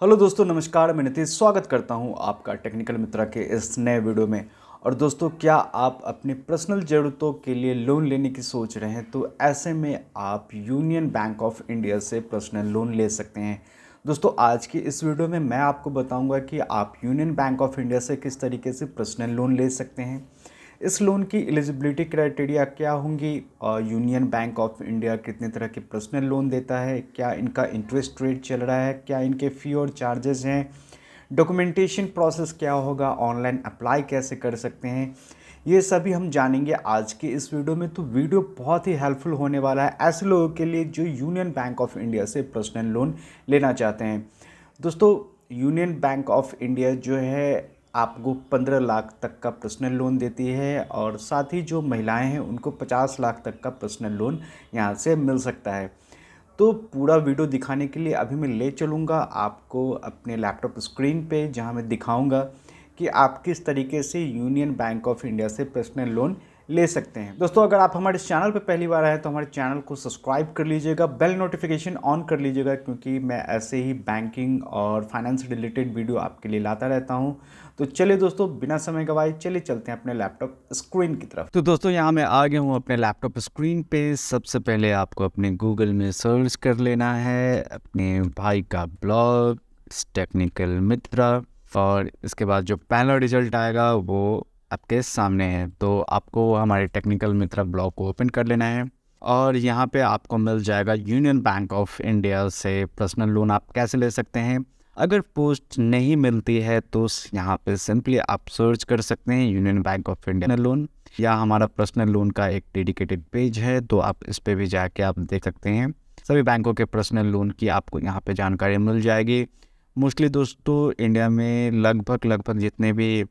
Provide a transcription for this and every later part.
Hello दोस्तों, नमस्कार। मैं नीतीश स्वागत करता हूं आपका टेक्निकल मित्रा के इस नए वीडियो में। और दोस्तों, क्या आप अपनी पर्सनल ज़रूरतों के लिए लोन लेने की सोच रहे हैं तो ऐसे में आप यूनियन बैंक ऑफ इंडिया से पर्सनल लोन ले सकते हैं। दोस्तों, आज की इस वीडियो में मैं आपको बताऊंगा कि आप यूनियन बैंक ऑफ इंडिया से किस तरीके से पर्सनल लोन ले सकते हैं, इस लोन की एलिजिबिलिटी क्राइटेरिया क्या होंगी, और यूनियन बैंक ऑफ इंडिया कितने तरह के पर्सनल लोन देता है, क्या इनका इंटरेस्ट रेट चल रहा है, क्या इनके फ़ी और चार्जेस हैं, डॉक्यूमेंटेशन प्रोसेस क्या होगा, ऑनलाइन अप्लाई कैसे कर सकते हैं, ये सभी हम जानेंगे आज के इस वीडियो में। तो वीडियो बहुत ही हेल्पफुल होने वाला है ऐसे लोगों के लिए जो यूनियन बैंक ऑफ इंडिया से पर्सनल लोन लेना चाहते हैं। दोस्तों, यूनियन बैंक ऑफ इंडिया जो है आपको 15 लाख तक का पर्सनल लोन देती है, और साथ ही जो महिलाएं हैं उनको 50 लाख तक का पर्सनल लोन यहाँ से मिल सकता है। तो पूरा वीडियो दिखाने के लिए अभी मैं ले चलूँगा आपको अपने लैपटॉप स्क्रीन पे, जहाँ मैं दिखाऊंगा कि आप किस तरीके से यूनियन बैंक ऑफ इंडिया से पर्सनल लोन ले सकते हैं। दोस्तों, अगर आप हमारे चैनल पर पहली बार आए तो हमारे चैनल को सब्सक्राइब कर लीजिएगा, बेल नोटिफिकेशन ऑन कर लीजिएगा, क्योंकि मैं ऐसे ही बैंकिंग और फाइनेंस रिलेटेड वीडियो आपके लिए लाता रहता हूं। तो चलिए दोस्तों, बिना समय गवाए चलिए चलते हैं अपने लैपटॉप स्क्रीन की तरफ। तो दोस्तों, यहाँ मैं आ गया हूँ अपने लैपटॉप स्क्रीन पे। सबसे पहले आपको अपने गूगल में सर्च कर लेना है अपने भाई का ब्लॉग टेक्निकल मित्रा, और इसके बाद जो पहला रिजल्ट आएगा वो आपके सामने है। तो आपको हमारे टेक्निकल मित्रा ब्लॉग को ओपन कर लेना है, और यहाँ पे आपको मिल जाएगा यूनियन बैंक ऑफ इंडिया से पर्सनल लोन आप कैसे ले सकते हैं। अगर पोस्ट नहीं मिलती है तो यहाँ पे सिंपली आप सर्च कर सकते हैं union Bank of India loan, या हमारा पर्सनल लोन का एक डेडिकेटेड पेज है, तो आप इस पे भी जाके आप देख सकते हैं। सभी बैंकों के पर्सनल लोन की आपको यहाँ पे जानकारी मिल जाएगी। मोस्टली दोस्तों, इंडिया में लगभग जितने भी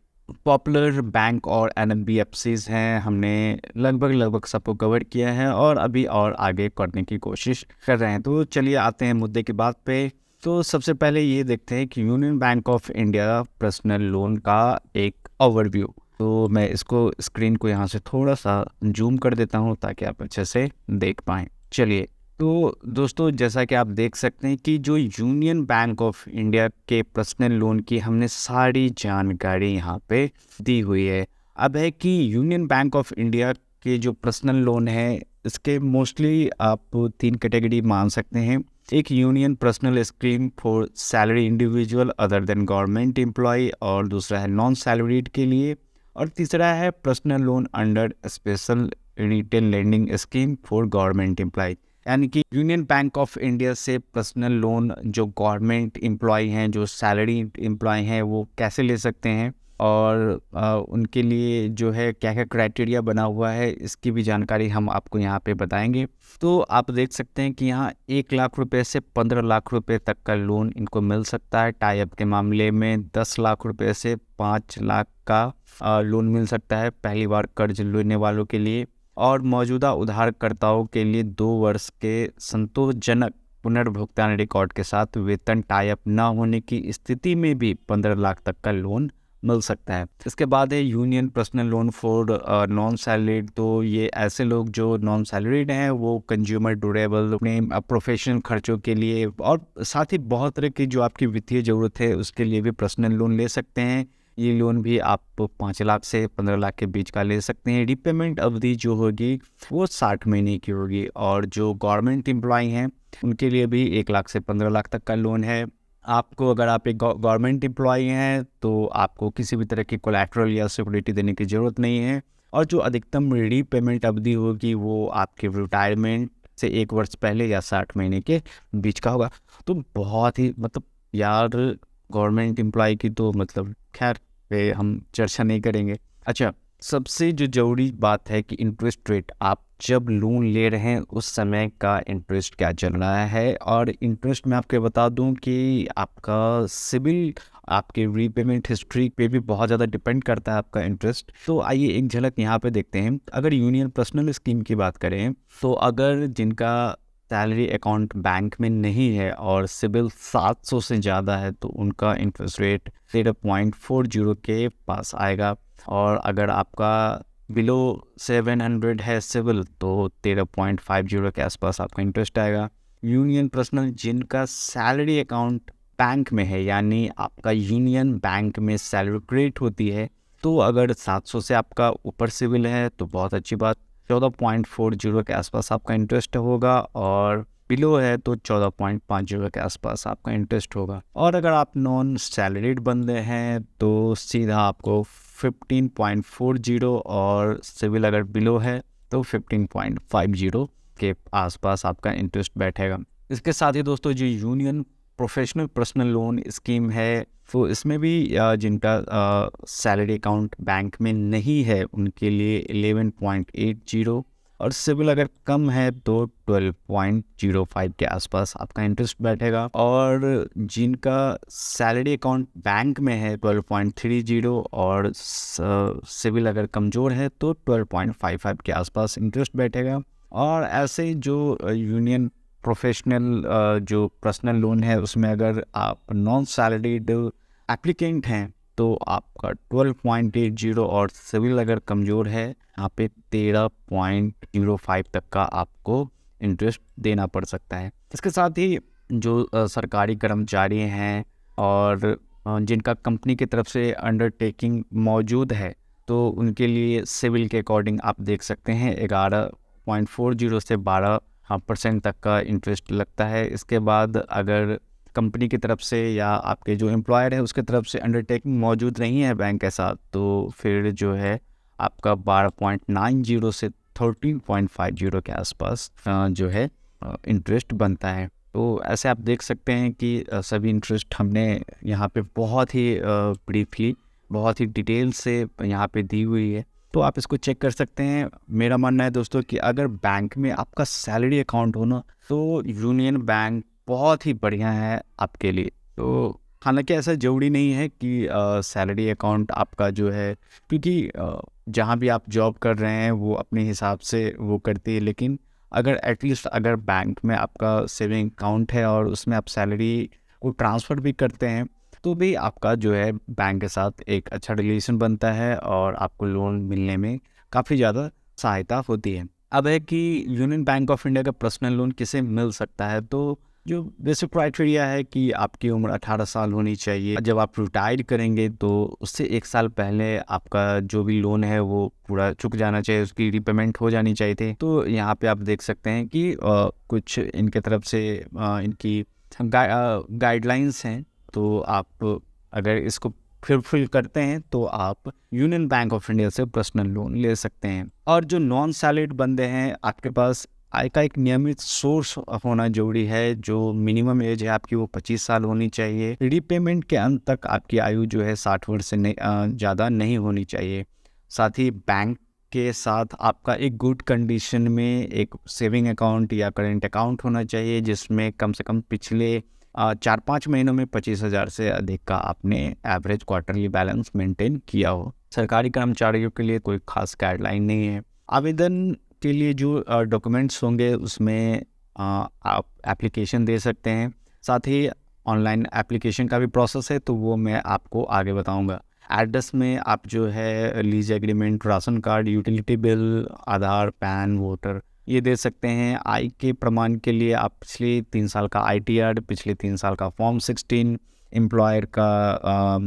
पॉपुलर बैंक और एनबीएफसीज हैं, हमने लगभग सबको कवर किया है, और अभी और आगे करने की कोशिश कर रहे हैं। तो चलिए आते हैं मुद्दे की बात पे। तो सबसे पहले ये देखते हैं कि Union Bank of India personal loan का एक ओवरव्यू। तो मैं इसको स्क्रीन को यहाँ से थोड़ा सा जूम कर देता हूँ ताकि आप अच्छे से देख पाएँ। चलिए, तो दोस्तों, जैसा कि आप देख सकते हैं कि जो यूनियन बैंक ऑफ इंडिया के पर्सनल लोन की हमने सारी जानकारी यहाँ पे दी हुई है। अब है कि यूनियन बैंक ऑफ इंडिया के जो पर्सनल लोन है, इसके मोस्टली आप 3 कैटेगरी मान सकते हैं। एक Union personal scheme for salary individual other than government employ, और दूसरा है नॉन सैलरीड के लिए, और तीसरा है personal loan under special retail lending scheme for government employ. यानी कि यूनियन बैंक ऑफ इंडिया से पर्सनल लोन जो गवर्नमेंट एम्प्लॉय हैं, जो सैलरी एम्प्लॉय हैं, वो कैसे ले सकते हैं, और उनके लिए जो है क्या क्या क्राइटेरिया बना हुआ है, इसकी भी जानकारी हम आपको यहाँ पे बताएंगे। तो आप देख सकते हैं कि यहाँ 1 लाख रुपए से 15 लाख रुपए तक का लोन इनको मिल सकता है। टाई अप के मामले में 10 लाख रुपए से 5 लाख का लोन मिल सकता है पहली बार कर्ज लेने वालों के लिए, और मौजूदा उधारकर्ताओं के लिए 2 वर्ष के संतोषजनक पुनर्भुगतान रिकॉर्ड के साथ वेतन टाई अप न होने की स्थिति में भी 15 लाख तक का लोन मिल सकता है। इसके बाद है union personal loan for non salaried. तो ये ऐसे लोग जो नॉन सैलरीड हैं, वो कंज्यूमर ड्यूरेबल अपने प्रोफेशनल खर्चों के लिए, और साथ ही बहुत तरह की जो आपकी वित्तीय ज़रूरत है उसके लिए भी पर्सनल लोन ले सकते हैं। ये लोन भी आप 5 लाख से 15 लाख के बीच का ले सकते हैं। रिपेमेंट अवधि जो होगी वो 60 महीने की होगी, और जो गवर्नमेंट एम्प्लॉय हैं उनके लिए भी 1 लाख से 15 लाख तक का लोन है। आपको, अगर आप एक गवर्नमेंट एम्प्लॉय हैं, तो आपको किसी भी तरह की कोलैटरल या सिक्योरिटी देने की ज़रूरत नहीं है, और जो अधिकतम रीपेमेंट अवधि होगी वो आपके रिटायरमेंट से 1 वर्ष पहले या 60 महीने के बीच का होगा। तो बहुत ही यार, गवर्नमेंट एम्प्लॉय की तो खैर पे हम चर्चा नहीं करेंगे। अच्छा, सबसे जो ज़रूरी बात है कि इंटरेस्ट रेट, आप जब लोन ले रहे हैं उस समय का इंटरेस्ट क्या चल रहा है। और इंटरेस्ट मैं आपको बता दूं कि आपका सिबिल, आपके रीपेमेंट हिस्ट्री पे भी बहुत ज़्यादा डिपेंड करता है आपका इंटरेस्ट। तो आइए एक झलक यहाँ पे देखते हैं। अगर यूनियन पर्सनल स्कीम की बात करें, तो अगर जिनका सैलरी अकाउंट बैंक में नहीं है और सिबिल 700 से ज़्यादा है, तो उनका इंटरेस्ट रेट 13.40 के पास आएगा। और अगर आपका बिलो 700 है सिविल, तो 13.50 के आसपास आपका इंटरेस्ट आएगा। यूनियन पर्सनल जिनका सैलरी अकाउंट बैंक में है, यानी आपका यूनियन बैंक में सैलरी क्रेडिट होती है, तो अगर 700 से आपका ऊपर सिविल है तो बहुत अच्छी बात, 14.40 के आसपास आपका इंटरेस्ट होगा, और बिलो है तो 14.50 के आसपास आपका इंटरेस्ट होगा। और अगर आप नॉन सैलरीड बंदे हैं तो सीधा आपको 15.40, और सिविल अगर बिलो है तो 15.50 के आसपास आपका इंटरेस्ट बैठेगा। इसके साथ ही दोस्तों जो union professional personal loan scheme है, तो इसमें भी जिनका सैलरी अकाउंट बैंक में नहीं है उनके लिए 11.80, और सिविल अगर कम है तो 12.05 के आसपास आपका इंटरेस्ट बैठेगा। और जिनका सैलरी अकाउंट बैंक में है 12.30, और सिविल अगर कमज़ोर है तो 12.55 के आसपास इंटरेस्ट बैठेगा। और ऐसे जो यूनियन प्रोफेशनल जो पर्सनल लोन है उसमें अगर आप नॉन सैलरीड एप्लीकेंट हैं तो आपका 12.80, और सिविल अगर कमज़ोर है यहाँ पे 13.05 तक का आपको इंटरेस्ट देना पड़ सकता है। इसके साथ ही जो सरकारी कर्मचारी हैं और जिनका कंपनी की तरफ से अंडरटेकिंग मौजूद है तो उनके लिए सिविल के अकॉर्डिंग आप देख सकते हैं 11.40 से 12% तक का इंटरेस्ट लगता है। इसके बाद अगर कंपनी की तरफ से या आपके जो एम्प्लॉयर है उसके तरफ से अंडरटेकिंग मौजूद नहीं है बैंक के साथ, तो फिर जो है आपका 12.90 से 13.50 के आसपास जो है इंटरेस्ट बनता है। तो ऐसे आप देख सकते हैं कि सभी इंटरेस्ट हमने यहाँ पे बहुत ही ब्रीफली, बहुत ही डिटेल से यहाँ पे दी हुई है, तो आप इसको चेक कर सकते हैं। मेरा मानना है दोस्तों कि अगर बैंक में आपका सैलरी अकाउंट हो ना तो यूनियन बैंक बहुत ही बढ़िया है आपके लिए। तो हालांकि ऐसा ज़रूरी नहीं है कि सैलरी अकाउंट आपका जो है, क्योंकि जहाँ भी आप जॉब कर रहे हैं वो अपने हिसाब से वो करती है, लेकिन अगर एटलीस्ट अगर बैंक में आपका सेविंग अकाउंट है और उसमें आप सैलरी को ट्रांसफ़र भी करते हैं तो भी आपका जो है बैंक के साथ एक अच्छा रिलेशन बनता है और आपको लोन मिलने में काफ़ी ज़्यादा सहायता होती है। अब है कि यूनियन बैंक ऑफ इंडिया का पर्सनल लोन किसे मिल सकता है, तो जो बेसिक क्राइटेरिया है कि आपकी उम्र 18 साल होनी चाहिए। जब आप रिटायर करेंगे तो उससे 1 साल पहले आपका जो भी लोन है वो पूरा चुक जाना चाहिए, उसकी रिपेमेंट हो जानी चाहिए थी। तो यहाँ पे आप देख सकते हैं कि कुछ इनके तरफ से इनकी गाइडलाइंस हैं, तो आप अगर इसको फुलफिल करते हैं तो आप यूनियन बैंक ऑफ इंडिया से पर्सनल लोन ले सकते हैं। और जो नॉन सैलरीड बंदे हैं, आपके पास आय का एक नियमित सोर्स होना जरूरी है। जो मिनिमम एज है आपकी वो 25 साल होनी चाहिए। रीपेमेंट के अंत तक आपकी आयु जो है 60 वर्ष से ज़्यादा नहीं होनी चाहिए। साथ ही बैंक के साथ आपका एक गुड कंडीशन में एक सेविंग अकाउंट या करेंट अकाउंट होना चाहिए जिसमें कम से कम पिछले 4-5 महीनों में 25,000 से अधिक का आपने एवरेज क्वार्टरली बैलेंस मेंटेन किया हो। सरकारी कर्मचारियों के लिए कोई खास गाइडलाइन नहीं है। आवेदन के लिए जो डॉक्यूमेंट्स होंगे उसमें आप एप्लीकेशन दे सकते हैं। साथ ही ऑनलाइन एप्लीकेशन का भी प्रोसेस है, तो वो मैं आपको आगे बताऊंगा। एड्रेस में आप जो है lease agreement, ration card, utility bill, Aadhaar, PAN, voter ये दे सकते हैं। आय के प्रमाण के लिए आप पिछले 3 साल का ITR, पिछले 3 साल का फॉर्म 16, एम्प्लॉयर का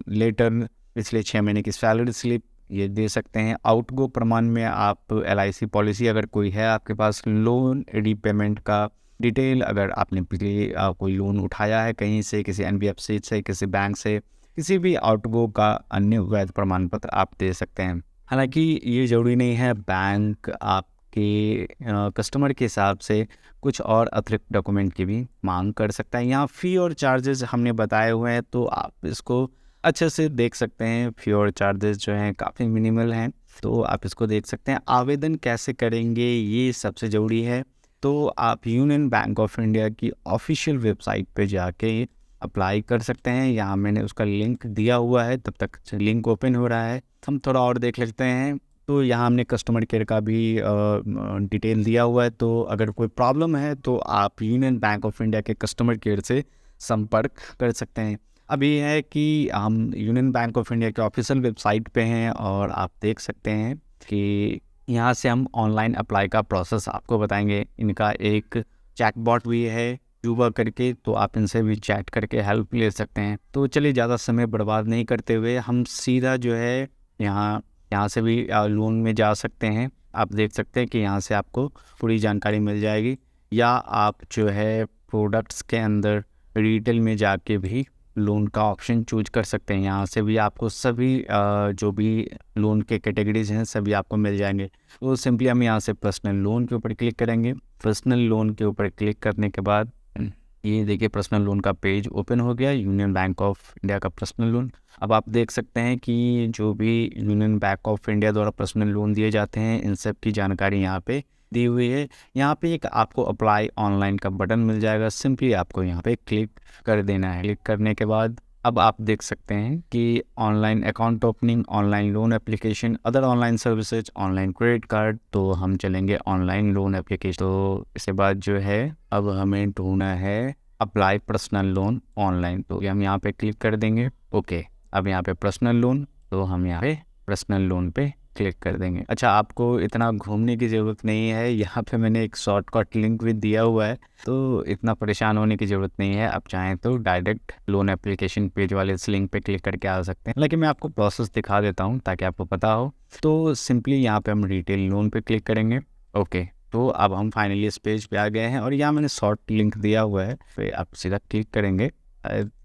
लेटर, पिछले 6 महीने की सैलरी स्लिप ये दे सकते हैं। आउटगो प्रमाण में आप LIC पॉलिसी अगर कोई है आपके पास, लोन रीपेमेंट का डिटेल, अगर आपने पिछले कोई लोन उठाया है कहीं से, किसी NBFC से, किसी बैंक से, किसी भी आउटगो का अन्य वैध प्रमाण पत्र आप दे सकते हैं। हालांकि ये ज़रूरी नहीं है, बैंक आपके कस्टमर के हिसाब से कुछ और अतिरिक्त डॉक्यूमेंट की भी मांग कर सकता है। यहाँ फ़ी और चार्जेस हमने बताए हुए हैं, तो आप इसको अच्छे से देख सकते हैं। फ़ी और चार्जेस जो हैं काफ़ी मिनिमल हैं, तो आप इसको देख सकते हैं। आवेदन कैसे करेंगे ये सबसे ज़रूरी है, तो आप यूनियन बैंक ऑफ इंडिया की ऑफिशियल वेबसाइट पे जाके अप्लाई कर सकते हैं। यहाँ मैंने उसका लिंक दिया हुआ है, तब तक लिंक ओपन हो रहा है, हम थोड़ा और देख लेते हैं। तो यहाँ हमने कस्टमर केयर का भी डिटेल दिया हुआ है, तो अगर कोई प्रॉब्लम है तो आप यूनियन बैंक ऑफ इंडिया के कस्टमर केयर से संपर्क कर सकते हैं। अभी है कि हम यूनियन बैंक ऑफ इंडिया के ऑफिशियल वेबसाइट पे हैं और आप देख सकते हैं कि यहाँ से हम ऑनलाइन अप्लाई का प्रोसेस आपको बताएंगे। इनका एक चैटबॉट भी है युवा करके, तो आप इनसे भी चैट करके हेल्प ले सकते हैं। तो चलिए ज़्यादा समय बर्बाद नहीं करते हुए हम सीधा जो है यहाँ से भी लोन में जा सकते हैं। आप देख सकते हैं कि यहाँ से आपको पूरी जानकारी मिल जाएगी, या आप जो है प्रोडक्ट्स के अंदर रिटेल में जाके भी लोन का ऑप्शन चूज कर सकते हैं। यहाँ से भी आपको सभी जो भी लोन के कैटेगरीज हैं सभी आपको मिल जाएंगे। तो सिंपली हम यहाँ से पर्सनल लोन के ऊपर क्लिक करेंगे। पर्सनल लोन के ऊपर क्लिक करने के बाद ये देखिए पर्सनल लोन का पेज ओपन हो गया, यूनियन बैंक ऑफ इंडिया का पर्सनल लोन। अब आप देख सकते हैं कि जो भी यूनियन बैंक ऑफ इंडिया द्वारा पर्सनल लोन दिए जाते हैं इन सब की जानकारी यहाँ पे दी हुई है। यहाँ पे एक आपको अप्लाई ऑनलाइन का बटन मिल जाएगा, सिंपली आपको यहाँ पे क्लिक कर देना है। क्लिक करने के बाद अब आप देख सकते हैं कि online account opening, online loan application, other online services, online credit card. तो हम चलेंगे ऑनलाइन लोन एप्लीकेशन। तो इसके बाद जो है अब हमें ढूंढना है अप्लाई पर्सनल लोन ऑनलाइन, तो हम यहाँ पे क्लिक कर देंगे। ओके, अब यहाँ पे पर्सनल लोन, तो हम यहाँ पे पर्सनल लोन पे क्लिक कर देंगे। अच्छा, आपको इतना घूमने की ज़रूरत नहीं है, यहाँ पे मैंने एक शॉर्टकट लिंक भी दिया हुआ है, तो इतना परेशान होने की ज़रूरत नहीं है। आप चाहें तो डायरेक्ट लोन एप्लीकेशन पेज वाले इस लिंक पे क्लिक करके आ सकते हैं, लेकिन मैं आपको प्रोसेस दिखा देता हूँ ताकि आपको पता हो। तो सिंपली यहाँ पे हम रिटेल लोन पे क्लिक करेंगे। ओके, तो अब हम फाइनली इस पेज पे आ गए हैं और यहाँ मैंने शॉर्ट लिंक दिया हुआ है, फिर आप सीधा क्लिक करेंगे।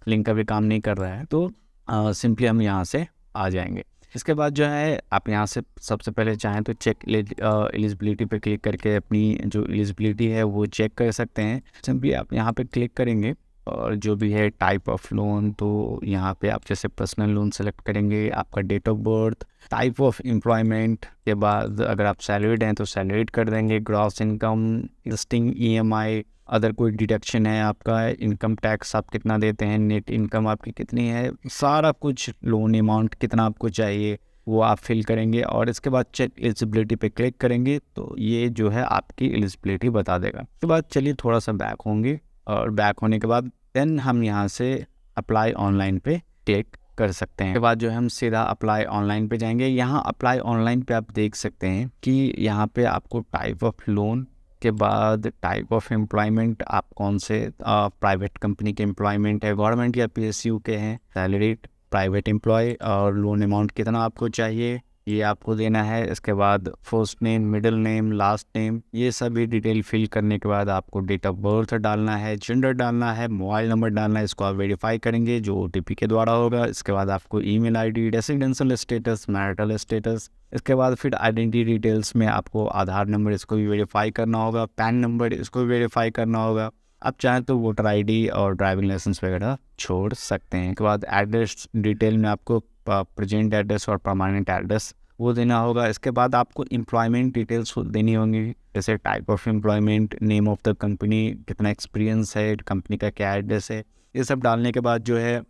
लिंक अभी काम नहीं कर रहा है, तो सिंपली हम यहाँ से आ जाएंगे। इसके बाद जो है आप यहाँ से सबसे पहले चाहें तो चेक एलिजिबिलिटी पे क्लिक करके अपनी जो एलिजिबिलिटी है वो चेक कर सकते हैं। सिंपली आप यहाँ पे क्लिक करेंगे और जो भी है टाइप ऑफ लोन, तो यहाँ पे आप जैसे पर्सनल लोन सेलेक्ट करेंगे, आपका date of birth, type of employment के बाद अगर आप सैलरीड हैं तो सैलरीड कर देंगे, gross income, listing EMI, other कोई डिडक्शन है आपका, इनकम टैक्स आप कितना देते हैं, नेट इनकम आपकी कितनी है, सारा कुछ लोन अमाउंट कितना आपको चाहिए वो आप फिल करेंगे। और इसके बाद चेक एलिजिबिलिटी पे क्लिक करेंगे तो ये जो है आपकी एलिजिबिलिटी बता देगा। उसके बाद चलिए थोड़ा सा बैक होंगे और बैक होने के बाद देन हम यहाँ से अप्लाई ऑनलाइन पे क्लिक कर सकते हैं। उसके बाद जो है हम सीधा अप्लाई ऑनलाइन पे जाएंगे। यहाँ अप्लाई ऑनलाइन पे आप देख सकते हैं कि यहाँ पे आपको टाइप ऑफ लोन के बाद टाइप ऑफ एम्प्लॉयमेंट, आप कौन से प्राइवेट कंपनी के एम्प्लॉयमेंट है, गवर्नमेंट या पीएसयू के हैं, सैलरीड, प्राइवेट एम्प्लॉय, और लोन अमाउंट कितना आपको चाहिए ये आपको देना है। इसके बाद first name, middle name, last name, ये सभी डिटेल फिल करने के बाद आपको डेट ऑफ बर्थ डालना है, जेंडर डालना है, मोबाइल नंबर डालना है, इसको आप वेरीफाई करेंगे जो ओटीपी के द्वारा होगा। इसके बाद आपको email ID, residential status, marital status, इसके बाद फिर आइडेंटिटी डिटेल्स में आपको आधार नंबर, इसको भी वेरीफाई करना होगा, पैन नंबर, इसको भी वेरीफाई करना होगा। आप चाहें तो वोटर आईडी और ड्राइविंग लाइसेंस वगैरह छोड़ सकते हैं। इसके बाद एड्रेस डिटेल में आपको प्रेजेंट एड्रेस और परमानेंट एड्रेस वो देना होगा। इसके बाद आपको एम्प्लॉयमेंट डिटेल्स देनी होंगी, जैसे type of employment, name of the company, कितना एक्सपीरियंस है, कंपनी का क्या एड्रेस है, ये सब डालने के बाद जो है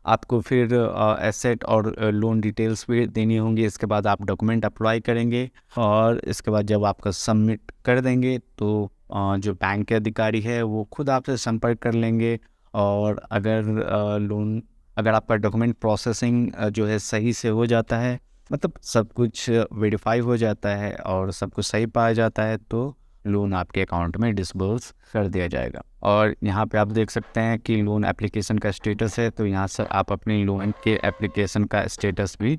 आपको फिर एसेट और लोन डिटेल्स भी देनी होंगी। इसके बाद आप डॉक्यूमेंट अप्लाई करेंगे और इसके बाद जब आपका सबमिट कर देंगे तो जो बैंक के अधिकारी है वो खुद आपसे संपर्क कर लेंगे। और अगर आपका डॉक्यूमेंट प्रोसेसिंग जो है सही से हो जाता है, मतलब सब कुछ वेरीफाई हो जाता है और सब कुछ सही पाया जाता है, तो लोन आपके अकाउंट में डिसबर्स कर दिया जाएगा। और यहाँ पे आप देख सकते हैं कि लोन एप्लीकेशन का स्टेटस है, तो यहाँ से आप अपने लोन के एप्लीकेशन का स्टेटस भी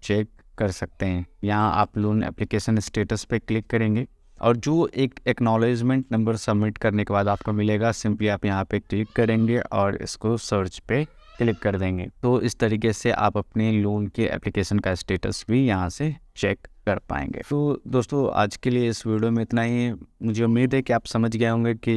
चेक कर सकते हैं। यहाँ आप लोन एप्लीकेशन स्टेटस पे क्लिक करेंगे और जो एक एक्नॉलेजमेंट नंबर सबमिट करने के बाद आपको मिलेगा, सिंपली आप यहाँ पे क्लिक करेंगे और इसको सर्च पे क्लिक कर देंगे। तो इस तरीके से आप अपने लोन के एप्लीकेशन का स्टेटस भी यहाँ से चेक कर पाएंगे। तो दोस्तों आज के लिए इस वीडियो में इतना ही। मुझे उम्मीद है कि आप समझ गए होंगे कि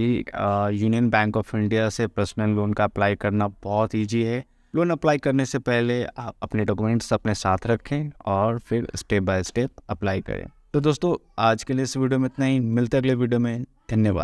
यूनियन बैंक ऑफ इंडिया से पर्सनल लोन का अप्लाई करना बहुत ईजी है। लोन अप्लाई करने से पहले आप अपने डॉक्यूमेंट्स अपने साथ रखें और फिर स्टेप बाय स्टेप अप्लाई करें। तो दोस्तों आज के लिए इस वीडियो में इतना ही, मिलते हैं अगले वीडियो में। धन्यवाद।